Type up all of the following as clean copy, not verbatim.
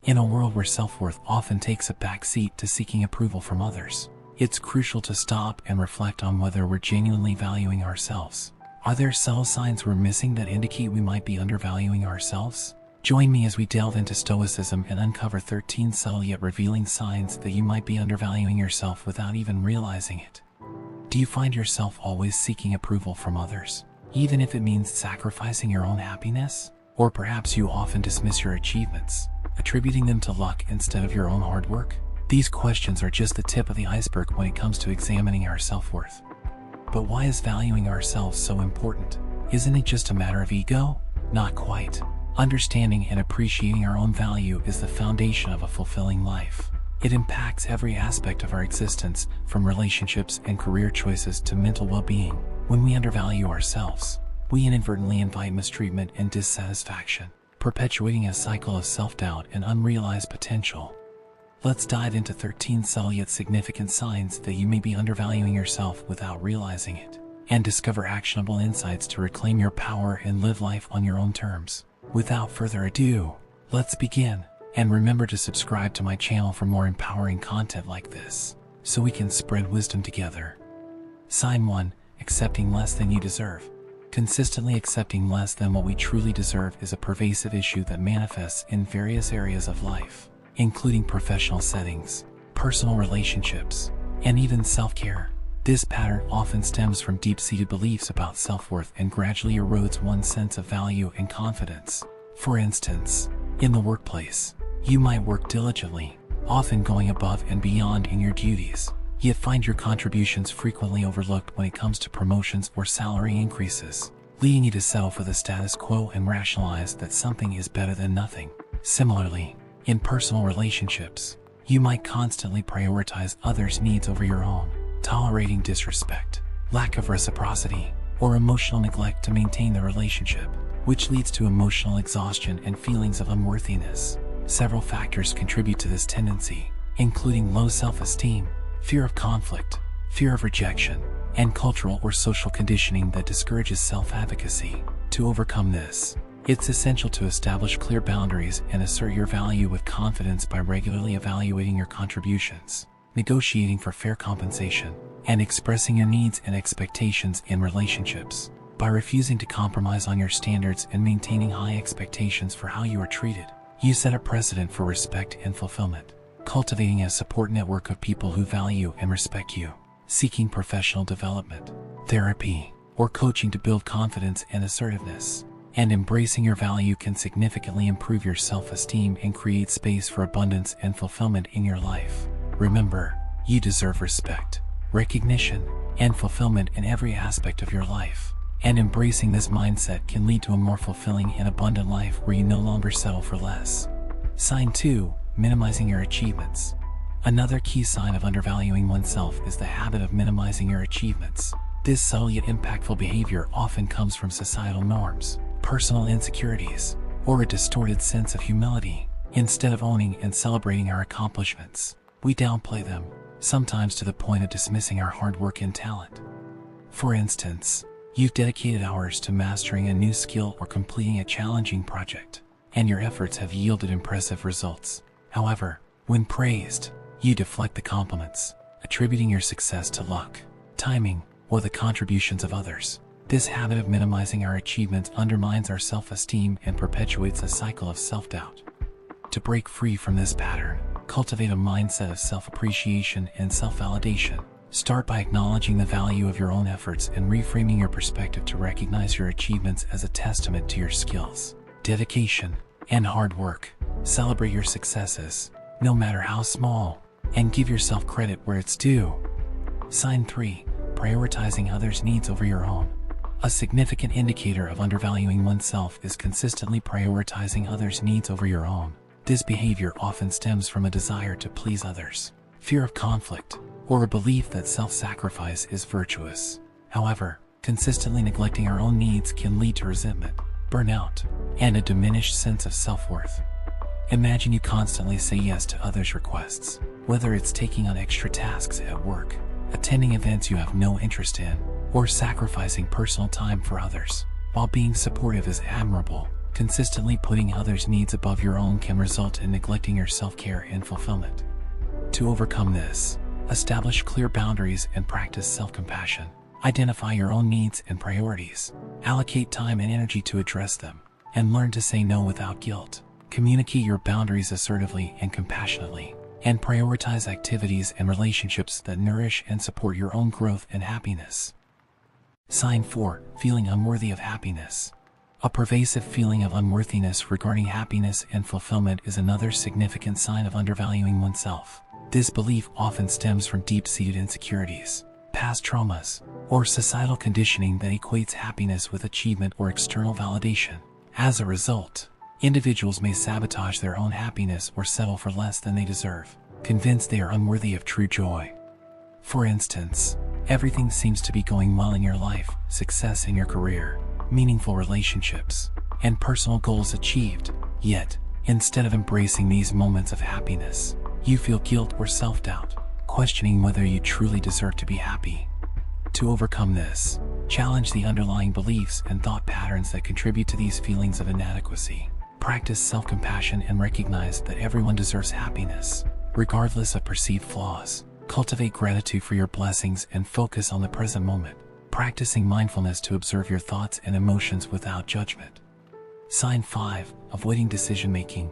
In a world where self-worth often takes a back seat to seeking approval from others, it's crucial to stop and reflect on whether we're genuinely valuing ourselves. Are there subtle signs we're missing that indicate we might be undervaluing ourselves? Join me as we delve into Stoicism and uncover 13 subtle yet revealing signs that you might be undervaluing yourself without even realizing it. Do you find yourself always seeking approval from others, even if it means sacrificing your own happiness? Or perhaps you often dismiss your achievements, attributing them to luck instead of your own hard work? These questions are just the tip of the iceberg when it comes to examining our self-worth. But why is valuing ourselves so important? Isn't it just a matter of ego? Not quite. Understanding and appreciating our own value is the foundation of a fulfilling life. It impacts every aspect of our existence, from relationships and career choices to mental well-being. When we undervalue ourselves, we inadvertently invite mistreatment and dissatisfaction, perpetuating a cycle of self-doubt and unrealized potential. Let's dive into 13 subtle yet significant signs that you may be undervaluing yourself without realizing it, and discover actionable insights to reclaim your power and live life on your own terms. Without further ado, let's begin. And remember to subscribe to my channel for more empowering content like this, so we can spread wisdom together. Sign 1. Accepting less than you deserve. Consistently accepting less than what we truly deserve is a pervasive issue that manifests in various areas of life, including professional settings, personal relationships, and even self-care. This pattern often stems from deep-seated beliefs about self-worth and gradually erodes one's sense of value and confidence. For instance, in the workplace, you might work diligently, often going above and beyond in your duties, yet find your contributions frequently overlooked when it comes to promotions or salary increases, leading you to settle for the status quo and rationalize that something is better than nothing. Similarly, in personal relationships, you might constantly prioritize others' needs over your own, tolerating disrespect, lack of reciprocity, or emotional neglect to maintain the relationship, which leads to emotional exhaustion and feelings of unworthiness. Several factors contribute to this tendency, including low self-esteem, fear of conflict, fear of rejection, and cultural or social conditioning that discourages self-advocacy. To overcome this, it's essential to establish clear boundaries and assert your value with confidence by regularly evaluating your contributions, negotiating for fair compensation, and expressing your needs and expectations in relationships. By refusing to compromise on your standards and maintaining high expectations for how you are treated, you set a precedent for respect and fulfillment. Cultivating a support network of people who value and respect you, seeking professional development, therapy, or coaching to build confidence and assertiveness, and embracing your value can significantly improve your self-esteem and create space for abundance and fulfillment in your life. Remember, you deserve respect, recognition, and fulfillment in every aspect of your life. And embracing this mindset can lead to a more fulfilling and abundant life where you no longer settle for less. Sign 2. Minimizing your achievements. Another key sign of undervaluing oneself is the habit of minimizing your achievements. This subtle yet impactful behavior often comes from societal norms, personal insecurities, or a distorted sense of humility. Instead of owning and celebrating our accomplishments, we downplay them, sometimes to the point of dismissing our hard work and talent. For instance, you've dedicated hours to mastering a new skill or completing a challenging project, and your efforts have yielded impressive results. However, when praised, you deflect the compliments, attributing your success to luck, timing, or the contributions of others. This habit of minimizing our achievements undermines our self-esteem and perpetuates a cycle of self-doubt. To break free from this pattern, cultivate a mindset of self-appreciation and self-validation. Start by acknowledging the value of your own efforts and reframing your perspective to recognize your achievements as a testament to your skills, dedication, and hard work. Celebrate your successes, no matter how small, and give yourself credit where it's due. Sign 3. Prioritizing others' needs over your own. A significant indicator of undervaluing oneself is consistently prioritizing others' needs over your own. This behavior often stems from a desire to please others, fear of conflict, or a belief that self-sacrifice is virtuous. However, consistently neglecting our own needs can lead to resentment, burnout, and a diminished sense of self-worth. Imagine you constantly say yes to others' requests, whether it's taking on extra tasks at work, attending events you have no interest in, or sacrificing personal time for others. While being supportive is admirable, Consistently putting others' needs above your own can result in neglecting your self-care and fulfillment. To overcome this, establish clear boundaries and practice self-compassion. Identify your own needs and priorities. Allocate time and energy to address them, and learn to say no without guilt. Communicate your boundaries assertively and compassionately, and prioritize activities and relationships that nourish and support your own growth and happiness. Sign 4. Feeling unworthy of happiness. A pervasive feeling of unworthiness regarding happiness and fulfillment is another significant sign of undervaluing oneself. This belief often stems from deep-seated insecurities, past traumas, or societal conditioning that equates happiness with achievement or external validation. As a result, individuals may sabotage their own happiness or settle for less than they deserve, convinced they are unworthy of true joy. For instance, everything seems to be going well in your life, success in your career, meaningful relationships, and personal goals achieved. Yet, instead of embracing these moments of happiness, you feel guilt or self-doubt, questioning whether you truly deserve to be happy. To overcome this, challenge the underlying beliefs and thought patterns that contribute to these feelings of inadequacy. Practice self-compassion and recognize that everyone deserves happiness, regardless of perceived flaws. Cultivate gratitude for your blessings and focus on the present moment, practicing mindfulness to observe your thoughts and emotions without judgment. Sign 5. Avoiding decision-making.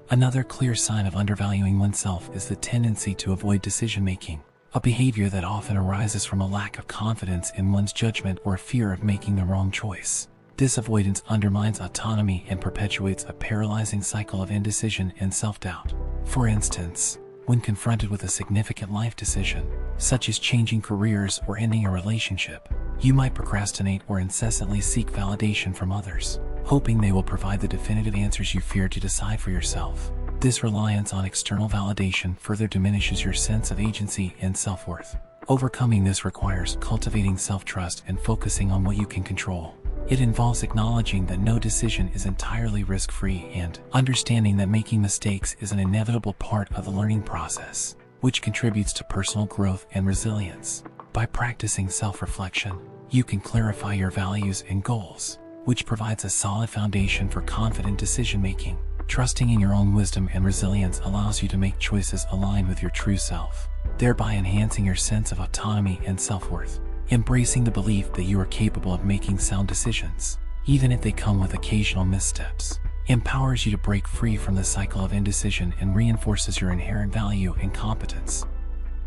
Another clear sign of undervaluing oneself is the tendency to avoid decision-making, a behavior that often arises from a lack of confidence in one's judgment or a fear of making the wrong choice. This avoidance undermines autonomy and perpetuates a paralyzing cycle of indecision and self-doubt. For instance, when confronted with a significant life decision, such as changing careers or ending a relationship, you might procrastinate or incessantly seek validation from others, hoping they will provide the definitive answers you fear to decide for yourself. This reliance on external validation further diminishes your sense of agency and self-worth. Overcoming this requires cultivating self-trust and focusing on what you can control. It involves acknowledging that no decision is entirely risk-free and understanding that making mistakes is an inevitable part of the learning process, which contributes to personal growth and resilience. By practicing self-reflection, you can clarify your values and goals, which provides a solid foundation for confident decision-making. Trusting in your own wisdom and resilience allows you to make choices aligned with your true self, thereby enhancing your sense of autonomy and self-worth. Embracing the belief that you are capable of making sound decisions, even if they come with occasional missteps, empowers you to break free from the cycle of indecision and reinforces your inherent value and competence.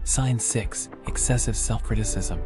Sign 6. Excessive self-criticism.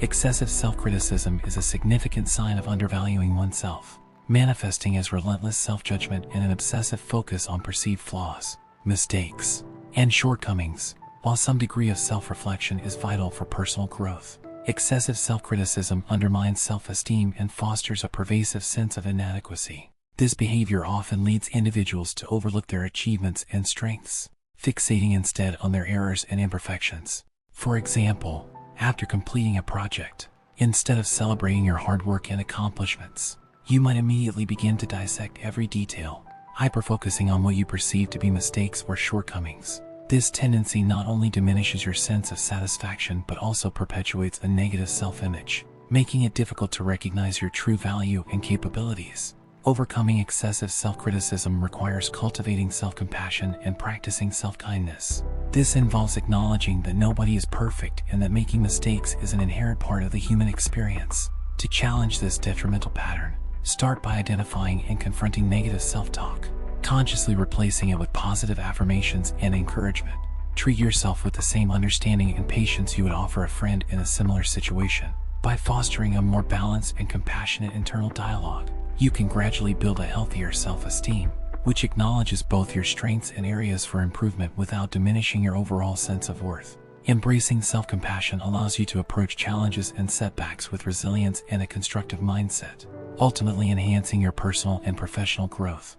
Excessive self-criticism is a significant sign of undervaluing oneself, manifesting as relentless self-judgment and an obsessive focus on perceived flaws, mistakes, and shortcomings. While some degree of self-reflection is vital for personal growth, excessive self-criticism undermines self-esteem and fosters a pervasive sense of inadequacy. This behavior often leads individuals to overlook their achievements and strengths, fixating instead on their errors and imperfections. For example, after completing a project, instead of celebrating your hard work and accomplishments, you might immediately begin to dissect every detail, hyper-focusing on what you perceive to be mistakes or shortcomings. This tendency not only diminishes your sense of satisfaction but also perpetuates a negative self-image, making it difficult to recognize your true value and capabilities. Overcoming excessive self-criticism requires cultivating self-compassion and practicing self-kindness. This involves acknowledging that nobody is perfect and that making mistakes is an inherent part of the human experience. To challenge this detrimental pattern, start by identifying and confronting negative self-talk, consciously replacing it with positive affirmations and encouragement. Treat yourself with the same understanding and patience you would offer a friend in a similar situation. By fostering a more balanced and compassionate internal dialogue, you can gradually build a healthier self-esteem, which acknowledges both your strengths and areas for improvement without diminishing your overall sense of worth. Embracing self-compassion allows you to approach challenges and setbacks with resilience and a constructive mindset, ultimately enhancing your personal and professional growth.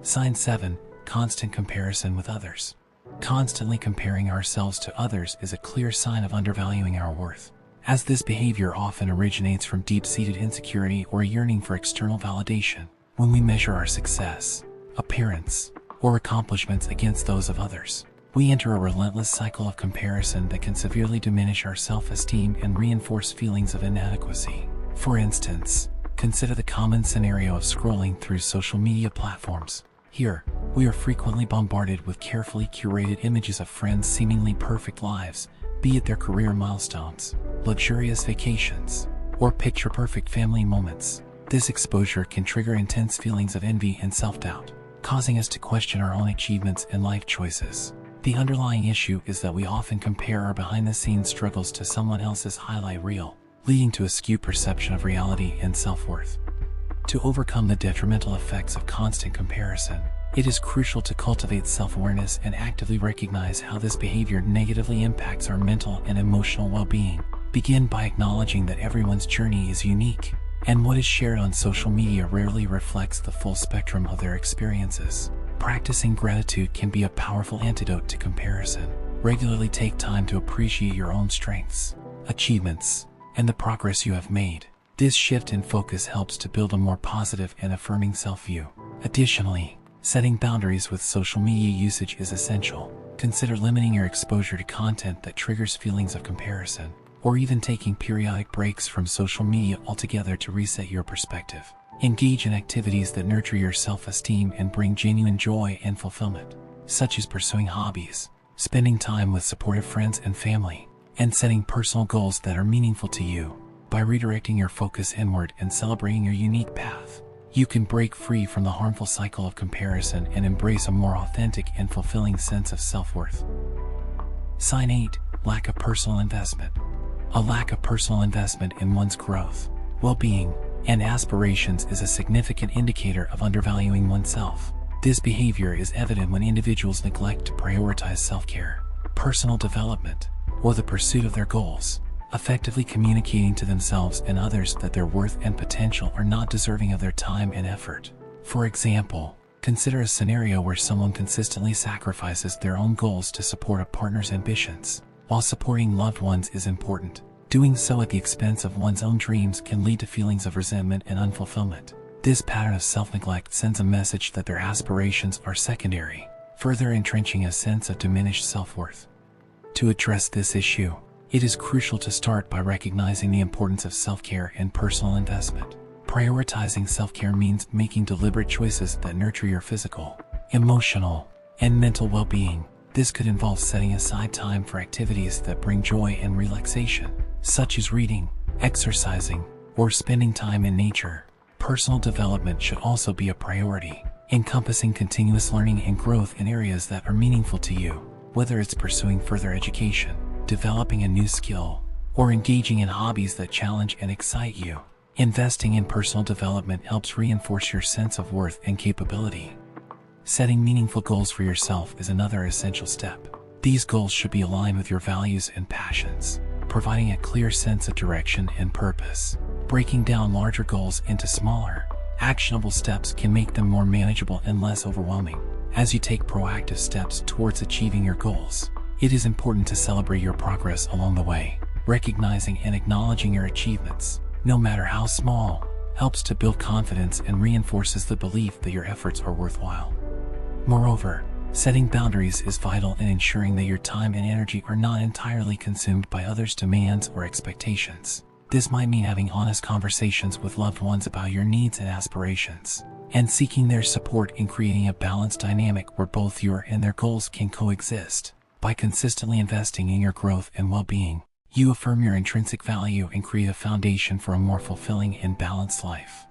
Sign 7. Constant comparison with others. Constantly comparing ourselves to others is a clear sign of undervaluing our worth, as this behavior often originates from deep-seated insecurity or a yearning for external validation. When we measure our success, appearance, or accomplishments against those of others, we enter a relentless cycle of comparison that can severely diminish our self-esteem and reinforce feelings of inadequacy. For instance, Consider the common scenario of scrolling through social media platforms. Here, we are frequently bombarded with carefully curated images of friends' seemingly perfect lives, be it their career milestones, luxurious vacations, or picture-perfect family moments. This exposure can trigger intense feelings of envy and self-doubt, causing us to question our own achievements and life choices. The underlying issue is that we often compare our behind-the-scenes struggles to someone else's highlight reel, leading to a skewed perception of reality and self-worth. To overcome the detrimental effects of constant comparison, it is crucial to cultivate self-awareness and actively recognize how this behavior negatively impacts our mental and emotional well-being. Begin by acknowledging that everyone's journey is unique, and what is shared on social media rarely reflects the full spectrum of their experiences. Practicing gratitude can be a powerful antidote to comparison. Regularly take time to appreciate your own strengths, achievements, and the progress you have made. This shift in focus helps to build a more positive and affirming self-view. Additionally, setting boundaries with social media usage is essential. Consider limiting your exposure to content that triggers feelings of comparison, or even taking periodic breaks from social media altogether to reset your perspective. Engage in activities that nurture your self-esteem and bring genuine joy and fulfillment, such as pursuing hobbies, spending time with supportive friends and family, and setting personal goals that are meaningful to you. By redirecting your focus inward and celebrating your unique path, you can break free from the harmful cycle of comparison and embrace a more authentic and fulfilling sense of self-worth. Sign 8. Lack of personal investment. A lack of personal investment in one's growth, well-being, and aspirations is a significant indicator of undervaluing oneself. This behavior is evident when individuals neglect to prioritize self-care, personal development, or the pursuit of their goals, effectively communicating to themselves and others that their worth and potential are not deserving of their time and effort. For example, consider a scenario where someone consistently sacrifices their own goals to support a partner's ambitions. While supporting loved ones is important, doing so at the expense of one's own dreams can lead to feelings of resentment and unfulfillment. This pattern of self-neglect sends a message that their aspirations are secondary, further entrenching a sense of diminished self-worth. To address this issue, it is crucial to start by recognizing the importance of self-care and personal investment. Prioritizing self-care means making deliberate choices that nurture your physical, emotional, and mental well-being. This could involve setting aside time for activities that bring joy and relaxation, such as reading, exercising, or spending time in nature. Personal development should also be a priority, encompassing continuous learning and growth in areas that are meaningful to you, whether it's pursuing further education, developing a new skill, or engaging in hobbies that challenge and excite you. Investing in personal development helps reinforce your sense of worth and capability. Setting meaningful goals for yourself is another essential step. These goals should be aligned with your values and passions, providing a clear sense of direction and purpose. Breaking down larger goals into smaller, actionable steps can make them more manageable and less overwhelming. As you take proactive steps towards achieving your goals, it is important to celebrate your progress along the way. Recognizing and acknowledging your achievements, no matter how small, helps to build confidence and reinforces the belief that your efforts are worthwhile. Moreover, setting boundaries is vital in ensuring that your time and energy are not entirely consumed by others' demands or expectations. This might mean having honest conversations with loved ones about your needs and aspirations, and seeking their support in creating a balanced dynamic where both your and their goals can coexist. By consistently investing in your growth and well-being, you affirm your intrinsic value and create a foundation for a more fulfilling and balanced life.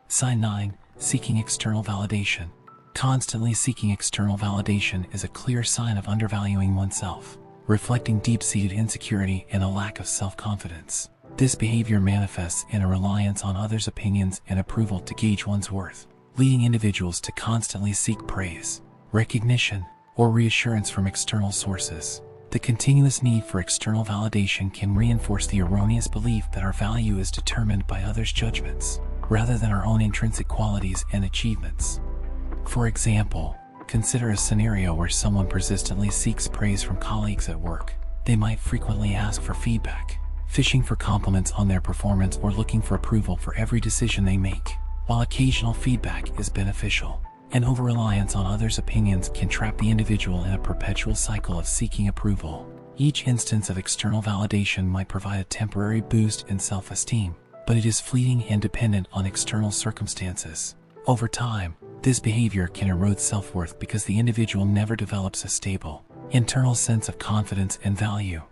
Sign 9. Seeking external validation. Constantly seeking external validation is a clear sign of undervaluing oneself, reflecting deep-seated insecurity and a lack of self-confidence. This behavior manifests in a reliance on others' opinions and approval to gauge one's worth, leading individuals to constantly seek praise, recognition, or reassurance from external sources. The continuous need for external validation can reinforce the erroneous belief that our value is determined by others' judgments, rather than our own intrinsic qualities and achievements. For example, consider a scenario where someone persistently seeks praise from colleagues at work. They might frequently ask for feedback, fishing for compliments on their performance or looking for approval for every decision they make. While occasional feedback is beneficial, an over-reliance on others' opinions can trap the individual in a perpetual cycle of seeking approval. Each instance of external validation might provide a temporary boost in self-esteem, but it is fleeting and dependent on external circumstances. Over time, this behavior can erode self-worth because the individual never develops a stable, internal sense of confidence and value.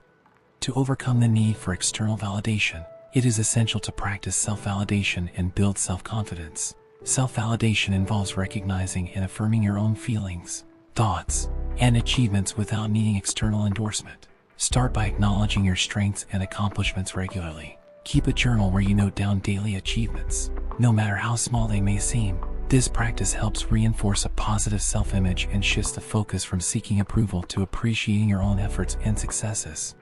To overcome the need for external validation, it is essential to practice self-validation and build self-confidence. Self-validation involves recognizing and affirming your own feelings, thoughts, and achievements without needing external endorsement. Start by acknowledging your strengths and accomplishments regularly. Keep a journal where you note down daily achievements, no matter how small they may seem. This practice helps reinforce a positive self-image and shifts the focus from seeking approval to appreciating your own efforts and successes.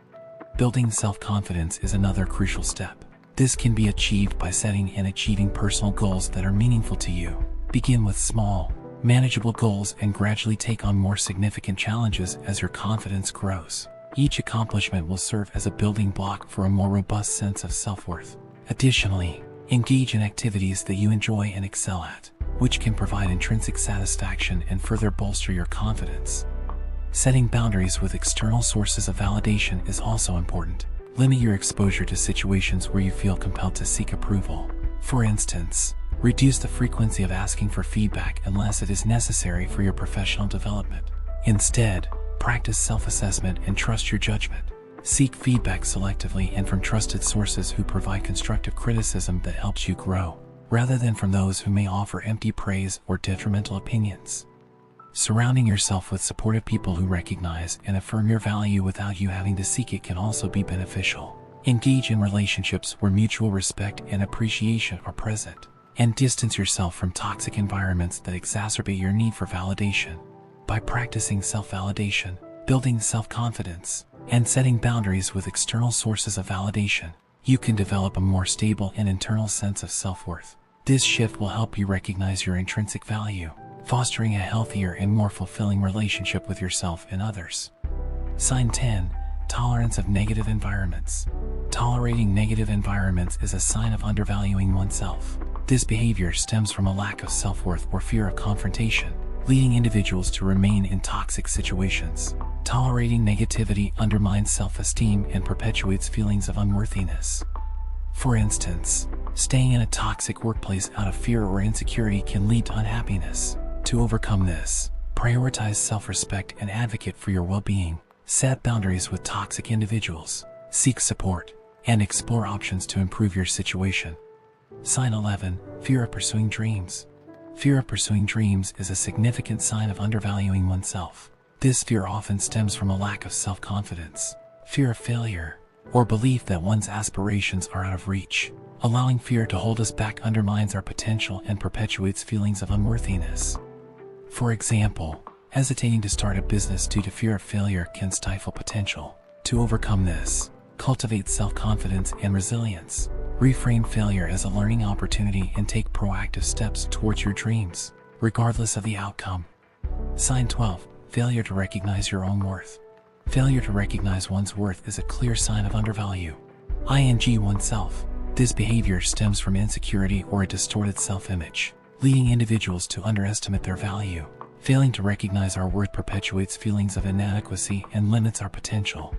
Building self-confidence is another crucial step. This can be achieved by setting and achieving personal goals that are meaningful to you. Begin with small, manageable goals and gradually take on more significant challenges as your confidence grows. Each accomplishment will serve as a building block for a more robust sense of self-worth. Additionally, engage in activities that you enjoy and excel at, which can provide intrinsic satisfaction and further bolster your confidence. Setting boundaries with external sources of validation is also important. Limit your exposure to situations where you feel compelled to seek approval. For instance, reduce the frequency of asking for feedback unless it is necessary for your professional development. Instead, practice self-assessment and trust your judgment. Seek feedback selectively and from trusted sources who provide constructive criticism that helps you grow, rather than from those who may offer empty praise or detrimental opinions. Surrounding yourself with supportive people who recognize and affirm your value without you having to seek it can also be beneficial. Engage in relationships where mutual respect and appreciation are present, and distance yourself from toxic environments that exacerbate your need for validation. By practicing self-validation, building self-confidence, and setting boundaries with external sources of validation, you can develop a more stable and internal sense of self-worth. This shift will help you recognize your intrinsic value, fostering a healthier and more fulfilling relationship with yourself and others. Sign 10. Tolerance of negative environments. Tolerating negative environments is a sign of undervaluing oneself. This behavior stems from a lack of self-worth or fear of confrontation, leading individuals to remain in toxic situations. Tolerating negativity undermines self-esteem and perpetuates feelings of unworthiness. For instance, staying in a toxic workplace out of fear or insecurity can lead to unhappiness. To overcome this, prioritize self-respect and advocate for your well-being. Set boundaries with toxic individuals, seek support, and explore options to improve your situation. Sign 11. Fear of pursuing dreams. Fear of pursuing dreams is a significant sign of undervaluing oneself. This fear often stems from a lack of self-confidence, fear of failure, or belief that one's aspirations are out of reach. Allowing fear to hold us back undermines our potential and perpetuates feelings of unworthiness. For example, hesitating to start a business due to fear of failure can stifle potential. To overcome this, cultivate self-confidence and resilience. Reframe failure as a learning opportunity and take proactive steps towards your dreams, regardless of the outcome. Sign 12. Failure to recognize your own worth. Failure to recognize one's worth is a clear sign of undervalue. Oneself. This behavior stems from insecurity or a distorted self-image, leading individuals to underestimate their value. Failing to recognize our worth perpetuates feelings of inadequacy and limits our potential.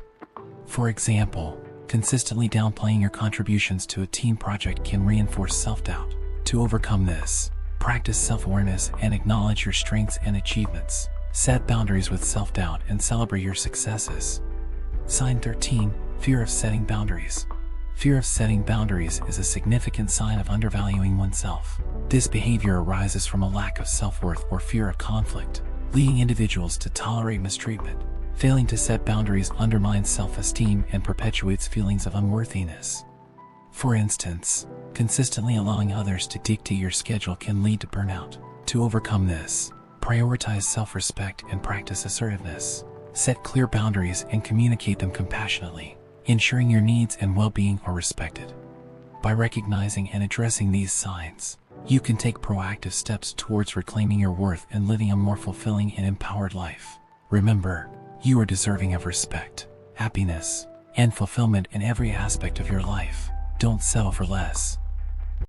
For example, consistently downplaying your contributions to a team project can reinforce self-doubt. To overcome this, practice self-awareness and acknowledge your strengths and achievements. Set boundaries with self-doubt and celebrate your successes. Sign 13. Fear of setting boundaries. Fear of setting boundaries is a significant sign of undervaluing oneself. This behavior arises from a lack of self-worth or fear of conflict, leading individuals to tolerate mistreatment. Failing to set boundaries undermines self-esteem and perpetuates feelings of unworthiness. For instance, consistently allowing others to dictate your schedule can lead to burnout. To overcome this, prioritize self-respect and practice assertiveness. Set clear boundaries and communicate them compassionately, ensuring your needs and well-being are respected. By recognizing and addressing these signs, you can take proactive steps towards reclaiming your worth and living a more fulfilling and empowered life. Remember, you are deserving of respect, happiness, and fulfillment in every aspect of your life. Don't settle for less.